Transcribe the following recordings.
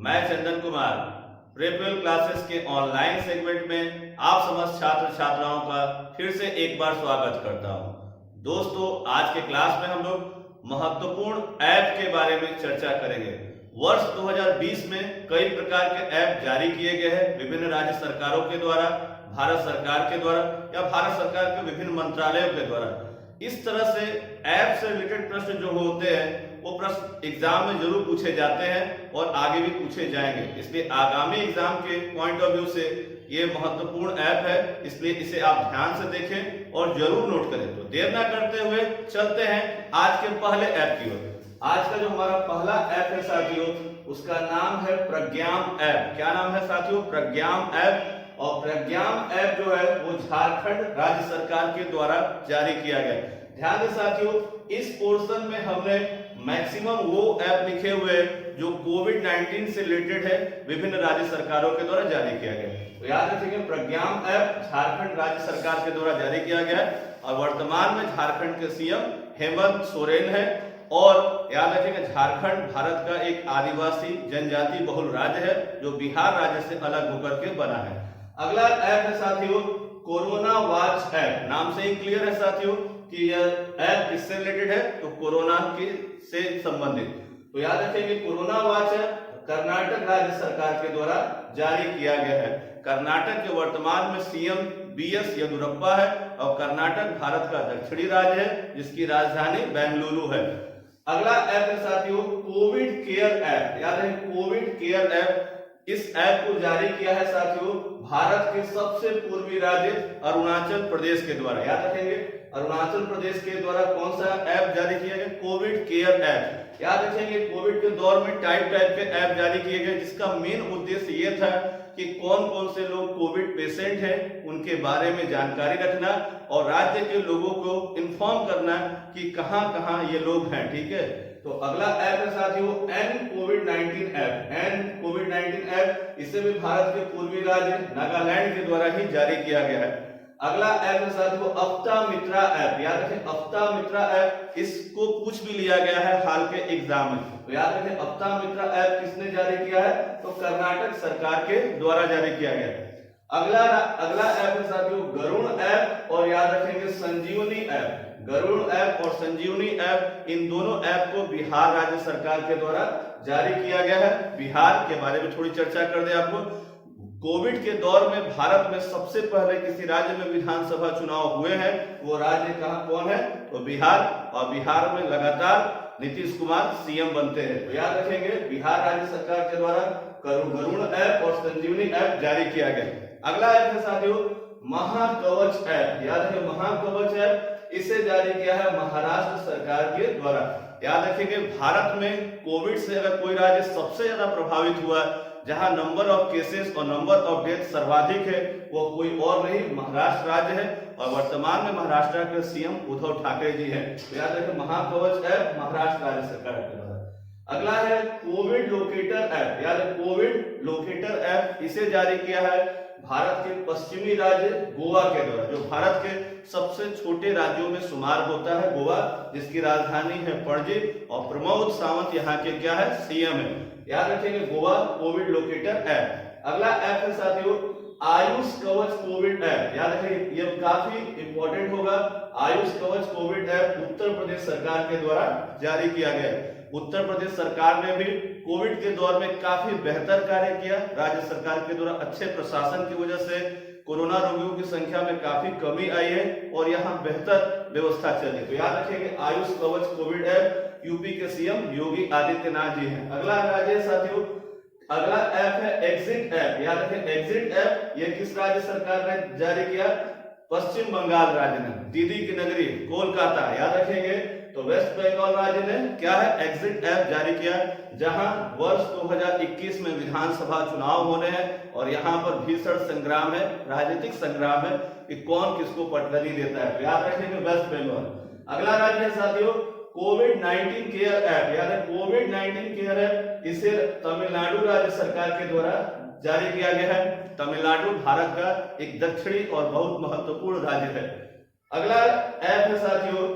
मैं चंदन कुमार प्रेपल क्लासेस के online segment में आप समस्त छात्र छात्राओं का फिर से एक बार स्वागत करता हूं। दोस्तों, आज के क्लास में हम लोग महत्वपूर्ण ऐप के बारे में चर्चा करेंगे। वर्ष 2020 में कई प्रकार के ऐप जारी किए गए हैं विभिन्न राज्य सरकारों के द्वारा, भारत सरकार के द्वारा या भारत सरकार के विभिन्न मंत्रालयों के द्वारा। इस तरह से ऐप से रिलेटेड प्रश्न जो होते हैं वो प्रश्न एग्जाम में जरूर पूछे जाते हैं और आगे भी पूछे जाएंगे। इसलिए आगामी एग्जाम के पॉइंट ऑफ व्यू से ये महत्वपूर्ण ऐप है, इसलिए इसे आप ध्यान से देखें और जरूर नोट करें। तो देर ना करते हुए चलते हैं आज के पहले ऐप की ओर। आज का जो हमारा पहला ऐप है साथियों, उसका नाम है प्रज्ञाम ऐप। क्या नाम है साथियों? प्रज्ञाम ऐप। और प्रज्ञाम ऐप जो है वो झारखंड राज्य सरकार के द्वारा जारी किया गया। ध्यान दें साथियों, इस पोर्शन में हमने मैक्सिमम वो ऐप लिखे हुए जो कोविड-19 से रिलेटेड है, विभिन्न राज्य सरकारों के द्वारा जारी किया गया। तो याद रखिए, प्रज्ञाम ऐप झारखंड राज्य सरकार के द्वारा जारी किया गया और वर्तमान में झारखंड के सीएम हेमंत सोरेन है। और याद रखिएगा, झारखंड भारत का एक आदिवासी जनजाति बहुल राज्य है जो बिहार राज्य से अलग होकर के बना है। अगला ऐप है साथियों कोरोना वॉच ऐप। नाम से ही क्लियर है साथियों कि यह ऐप किससे रिलेटेड है, तो कोरोना के से संबंधित। तो याद रखेंगे, कोरोना वॉच ऐप कर्नाटक राज्य सरकार के द्वारा जारी किया गया है। कर्नाटक के वर्तमान में सीएम बीएस येदियुरप्पा है और कर्नाटक भारत का दक्षिणी राज्य है जिसकी राजधानी बेंगलुरु है। अगला ऐप है साथियों कोविड केयर ऐप। याद है, कोविड केयर ऐप। इस ऐप को जारी किया है साथियों भारत के सबसे पूर्वी राज्य अरुणाचल प्रदेश के द्वारा। याद रखेंगे, अरुणाचल प्रदेश के द्वारा कौन सा ऐप जारी किया गया? Covid care app. याद रखेंगे, कोविड के दौर में टाइप के ऐप जारी किए गए जिसका मेन उद्देश्य ये था कि कौन कौन से लोग कोविड पेशेंट हैं उनके बारे में जानकारी रखना और राज्य के लोगों को इन्फॉर्म करना कि कहां कहां ये लोग हैं। ठीक है, तो अगला ऐप है साथियों एन कोविड-19 ऐप। एन कोविड-19 ऐप, इसे भी भारत के पूर्वी राज्य नागालैंड के द्वारा ही जारी किया गया है। अगला ऐप है साथियों अफ्ता मित्रा ऐप। याद रखें, अफ्ता मित्रा ऐप, इसको पूछ भी लिया गया है हाल के एग्जाम में। तो याद रखें, अफ्ता मित्रा ऐप किसने जारी किया है? तो कर्नाटक सरकार के द्वारा जारी किया गया है। अगला ऐप है साथियों गरुड़ ऐप और याद रखेंगे संजीवनी ऐप। गरुड़ ऐप और संजीवनी ऐप, इन दोनों ऐप को बिहार राज्य सरकार के द्वारा जारी किया गया है। बिहार के बारे में थोड़ी चर्चा कर दे आपको। कोविड के दौर में भारत में सबसे पहले किसी राज्य में विधानसभा चुनाव हुए हैं, वो राज्य कौन है? तो बिहार। और बिहार में लगातार नीतीश कुमार सीएम बनते हैं। तो याद रखेंगे, बिहार राज्य सरकार के द्वारा गरुड़ ऐप और संजीवनी ऐप जारी किया गया। अगला ऐप है साथियों महाकवच ऐप। याद रखें, महाकवच ऐप, इसे जारी किया है महाराष्ट्र सरकार के द्वारा। याद रखेंगे, भारत में कोविड से अगर कोई राज्य सबसे ज्यादा प्रभावित हुआ, जहां नंबर ऑफ केसेस और नंबर ऑफ डेथ सर्वाधिक है, वो कोई और नहीं महाराष्ट्र राज्य है और वर्तमान में महाराष्ट्र के सीएम उद्धव ठाकरे जी हैं। तो याद रखें, महाकवच ऐप महाराष्ट्र राज्य सरकार के द्वारा। अगला है कोविड लोकेटर ऐप। याद है, कोविड लोकेटर ऐप, इसे जारी किया है भारत के पश्चिमी राज्य गोवा के द्वारा, जो भारत के सबसे छोटे राज्यों में शुमार होता है गोवा, जिसकी राजधानी है पणजी और प्रमोद सावंत यहाँ के क्या है? सीएम है। याद रखेंगे, गोवा कोविड लोकेटर ऐप। अगला ऐप है साथियों आयुष कवच कोविड ऐप। याद रखें, ये काफी इंपॉर्टेंट होगा। आयुष कवच कोविड ऐप उत्तर प्रदेश सरकार के द्वारा जारी किया गया। उत्तर प्रदेश सरकार ने भी कोविड के दौर में काफी बेहतर कार्य किया। राज्य सरकार के द्वारा अच्छे प्रशासन की वजह से कोरोना रोगियों की संख्या में काफी कमी आई है और यहाँ बेहतर व्यवस्था चली। तो याद रखेंगे, आयुष कवच कोविड ऐप यूपी के सीएम योगी आदित्यनाथ जी हैं। अगला राज्य साथियों, अगला ऐप है एग्जिट ऐप। याद रखें, एग्जिट ऐप, ये किस राज्य सरकार ने जारी किया? पश्चिम बंगाल राज्य ने, दीदी की नगरी कोलकाता। याद रखेंगे, तो वेस्ट बंगाल राज्य ने क्या है? एग्जिट ऐप जारी किया, जहां वर्ष 2021 में विधानसभा चुनाव होने हैं और यहां पर भीषण संग्राम है, राजनीतिक संग्राम है कि कौन किसको पटखनी देता है। तो याद रखेंगे वेस्ट बंगाल। अगला राज्य है साथियों कोविड-19 केयर ऐप। याद है, कोविड-19 केयर ऐप, इसे तमिलनाडु राज्य सरकार के द्वारा जारी किया गया है। तमिलनाडु भारत का एक दक्षिणी और बहुत महत्वपूर्ण राज्य है। अगला ऐप है साथियों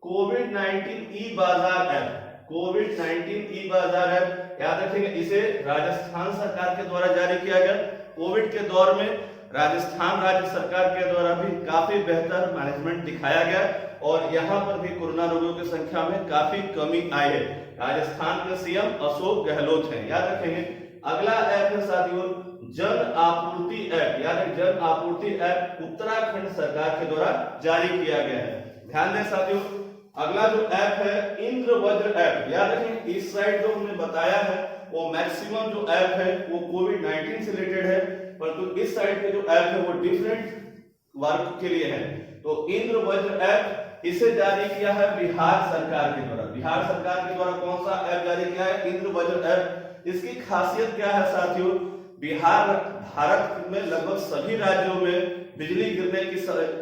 कोविड-19 ई बाजार ऐप। कोविड-19 ई बाजार ऐप, याद रखेंगे इसे राजस्थान सरकार के द्वारा जारी किया गया। कोविड के दौर में राजस्थान राज्य सरकार के द्वारा भी काफी बेहतर मैनेजमेंट दिखाया गया और यहाँ पर भी कोरोना रोगियों की संख्या में काफी कमी आई है। राजस्थान के सीएम अशोक गहलोत हैं, याद रखेंगे। अगला ऐप है साथियों जन आपूर्ति ऐप, यानी जन आपूर्ति ऐप उत्तराखंड सरकार के द्वारा जारी किया गया है। ध्यान दें साथियों, अगला जो ऐप है इंद्रवज्र ऐप, याद रखें इस साइड जो हमने बताया है वो मैक्सिमम जो ऐप है वो कोविड-19 से रिलेटेड है, परंतु इस साइड के जो ऐप है वो डिफरेंट वर्क के लिए है। तो इंद्रवज्र ऐप इसे जारी किया है बिहार सरकार के द्वारा। बिहार सरकार के द्वारा कौन सा ऐप जारी किया है? इंद्रवज्र ऐप। इसकी खासियत क्या है साथियों? बिहार भारत में लगभग सभी राज्यों में बिजली गिरने की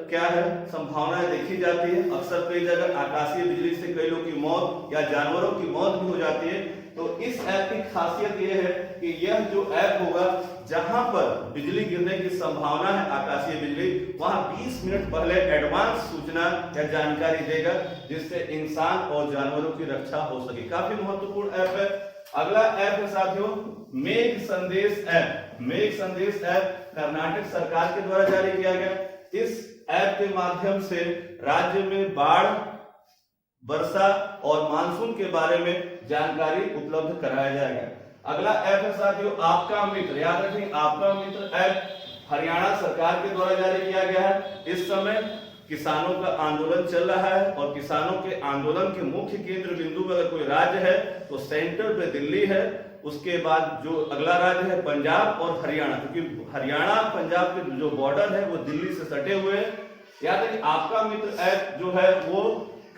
क्या है संभावनाएं देखी जाती है। अक्सर कई जगह आकाशीय बिजली से कई लोगों की मौत या जानवरों की मौत भी हो जाती है। तो इस ऐप की खासियत यह है कि यह जो ऐप होगा जहां पर बिजली गिरने की संभावना है आकाशीय बिजली, वहां 20 मिनट पहले एडवांस सूचना या जानकारी देगा, जिससे इंसान और जानवरों की रक्षा हो सके। काफी महत्वपूर्ण ऐप है। अगला ऐप है साथियों मेघ संदेश ऐप। मेघ संदेश ऐप कर्नाटक सरकार के द्वारा जारी किया गया। इस ऐप के माध्यम से राज्य में बाढ़, वर्षा और मानसून के बारे में जानकारी उपलब्ध कराया जाएगा। अगला ऐप है साथियों आपका मित्र, याद रखें आपका मित्र ऐप हरियाणा सरकार के द्वारा जारी किया गया है। इस समय किसानों का आंदोलन चल रहा है और किसानों के आंदोलन के मुख्य केंद्र बिंदु में अगर कोई राज्य है तो सेंटर पे दिल्ली है, उसके बाद जो अगला राज्य है पंजाब और हरियाणा, क्योंकि हरियाणा पंजाब के जो बॉर्डर है वो दिल्ली से सटे हुए हैं। याद रखें आपका मित्र ऐप जो है वो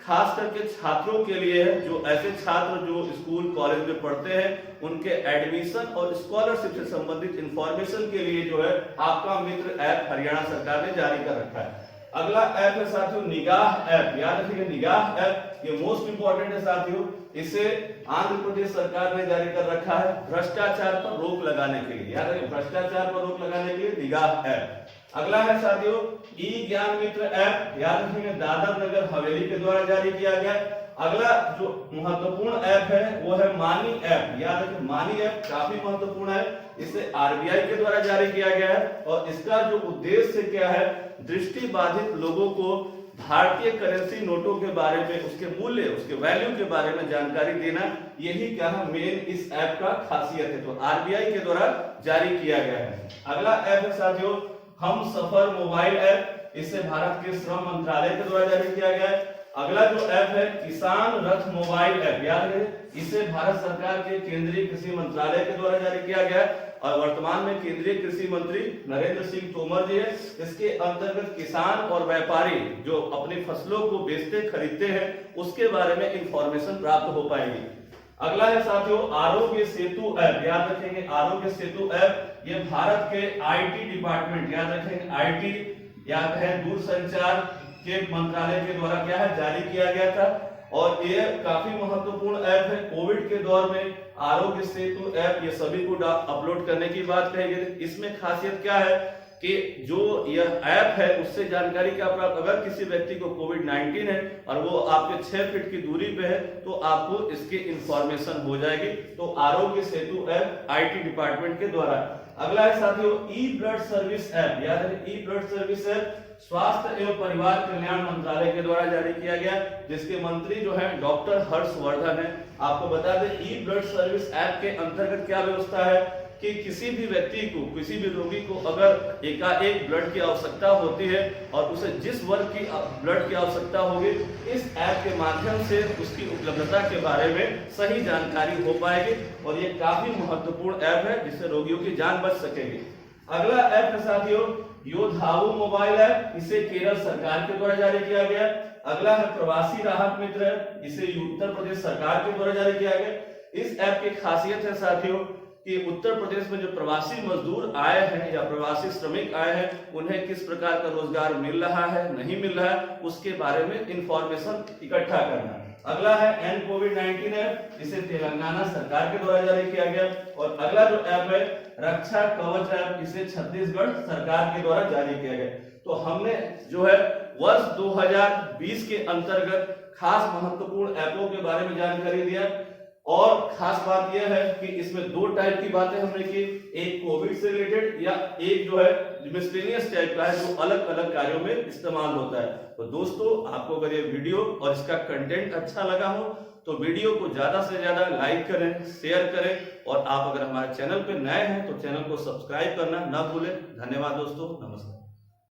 खास करके छात्रों के लिए है, जो ऐसे छात्र जो स्कूल कॉलेज में पढ़ते हैं उनके एडमिशन और स्कॉलरशिप से संबंधित इंफॉर्मेशन के लिए जो है आपका मित्र ऐप हरियाणा सरकार ने जारी कर रखा है। अगला ऐप है साथियों निगाह ऐप, याद रखिए निगाह ऐप ये मोस्ट इंपॉर्टेंट है साथियों। इसे आंध्र प्रदेश सरकार ने जारी कर रखा है भ्रष्टाचार पर रोक लगाने के लिए, याद रखिए भ्रष्टाचार पर रोक लगाने के लिए निगाह ऐप। अगला है साथियों ई ज्ञान मित्र ऐप, याद रखिए दादर नगर हवेली के द्वारा जारी किया गया। अगला जो महत्वपूर्ण ऐप है वो है मानी ऐप, याद रखिए मानी ऐप काफी महत्वपूर्ण है। इसे आरबीआई के द्वारा जारी किया गया है और इसका जो उद्देश्य क्या है दृष्टि बाधित लोगों को भारतीय करेंसी नोटों के बारे में, उसके मूल्य, उसके वैल्यू के बारे में जानकारी देना, यही क्या है मेन इस ऐप का खासियत है। तो आरबीआई के द्वारा जारी किया गया है। अगला ऐप है साथियों हम सफर मोबाइल ऐप, इसे भारत के श्रम मंत्रालय के द्वारा जारी किया गया है। अगला जो ऐप है किसान रथ मोबाइल ऐप, याद रखें इसे भारत सरकार के केंद्रीय कृषि मंत्रालय के द्वारा जारी किया गया है और वर्तमान में केंद्रीय कृषि मंत्री नरेंद्र सिंह तोमर जी है। इसके अंतर्गत किसान और व्यापारी जो अपनी फसलों को बेचते खरीदते हैं उसके बारे में इंफॉर्मेशन प्राप्त हो पाएगी। अगला है साथियों आरोग्य सेतु ऐप, याद रखेंगे आरोग्य सेतु ऐप ये भारत के आईटी डिपार्टमेंट, याद रखेंगे आईटी या कहें दूरसंचार के मंत्रालय के द्वारा क्या है जारी किया गया था और ये काफी महत्वपूर्ण ऐप है। कोविड के दौर में आरोग्य सेतु ऐप ये सभी को अपलोड करने की बात कही गई। इसमें खासियत क्या है कि जो यह ऐप है उससे जानकारी क्या प्राप्त, अगर किसी व्यक्ति को कोविड-19 है और वो आपके 6 फीट की दूरी पे है तो आपको इसकी इंफॉर्मेशन हो जाएगी। तो Aarogya Setu app IT department के द्वारा। अगला है साथियों ई ब्लड सर्विस ऐप, याद है ई ब्लड सर्विस ऐप स्वास्थ्य एवं परिवार कल्याण मंत्रालय के द्वारा जारी किया गया, जिसके मंत्री जो है डॉक्टर हर्षवर्धन है। आपको बता दें ई ब्लड सर्विस ऐप के अंतर्गत क्या व्यवस्था है कि किसी भी व्यक्ति को, किसी भी रोगी को अगर एकाएक ब्लड की आवश्यकता होती है और उसे जिस वर्ग की ब्लड की आवश्यकता होगी, इस ऐप के माध्यम से उसकी उपलब्धता के बारे में सही जानकारी हो पाएगी और ये काफी महत्वपूर्ण ऐप है जिससे रोगियों की जान बच सकेगी। अगला ऐप है साथियों योद्धाऊ मोबाइल ऐप, इसे केरल सरकार के द्वारा जारी किया गया। अगला है प्रवासी राहत मित्र ऐप, इसे उत्तर प्रदेश सरकार के द्वारा जारी किया गया। इस ऐप की खासियत है साथियों कि उत्तर प्रदेश में जो प्रवासी मजदूर आए हैं या प्रवासी श्रमिक आए हैं उन्हें किस प्रकार का रोजगार मिल रहा है नहीं मिल रहा है उसके बारे में इंफॉर्मेशन इकट्ठा करना। अगला है एन कोविड-19 ऐप, इसे तेलंगाना सरकार के द्वारा जारी किया गया। और अगला जो ऐप है रक्षा कवच ऐप, इसे छत्तीसगढ़ सरकार के द्वारा जारी किया गया। तो हमने जो है वर्ष 2020 के अंतर्गत खास महत्वपूर्ण ऐपों के बारे में जानकारी दिया। और खास बात यह है कि इसमें दो टाइप की बातें हमने की, एक कोविड से रिलेटेड या एक जो है मिसलेनियस टाइप का है जो अलग अलग कार्यों में इस्तेमाल होता है। तो दोस्तों, आपको अगर ये वीडियो और इसका कंटेंट अच्छा लगा हो तो वीडियो को ज्यादा से ज्यादा लाइक करें, शेयर करें, और आप अगर हमारे चैनल पे नए हैं तो चैनल को सब्सक्राइब करना ना भूलें। धन्यवाद दोस्तों, नमस्कार।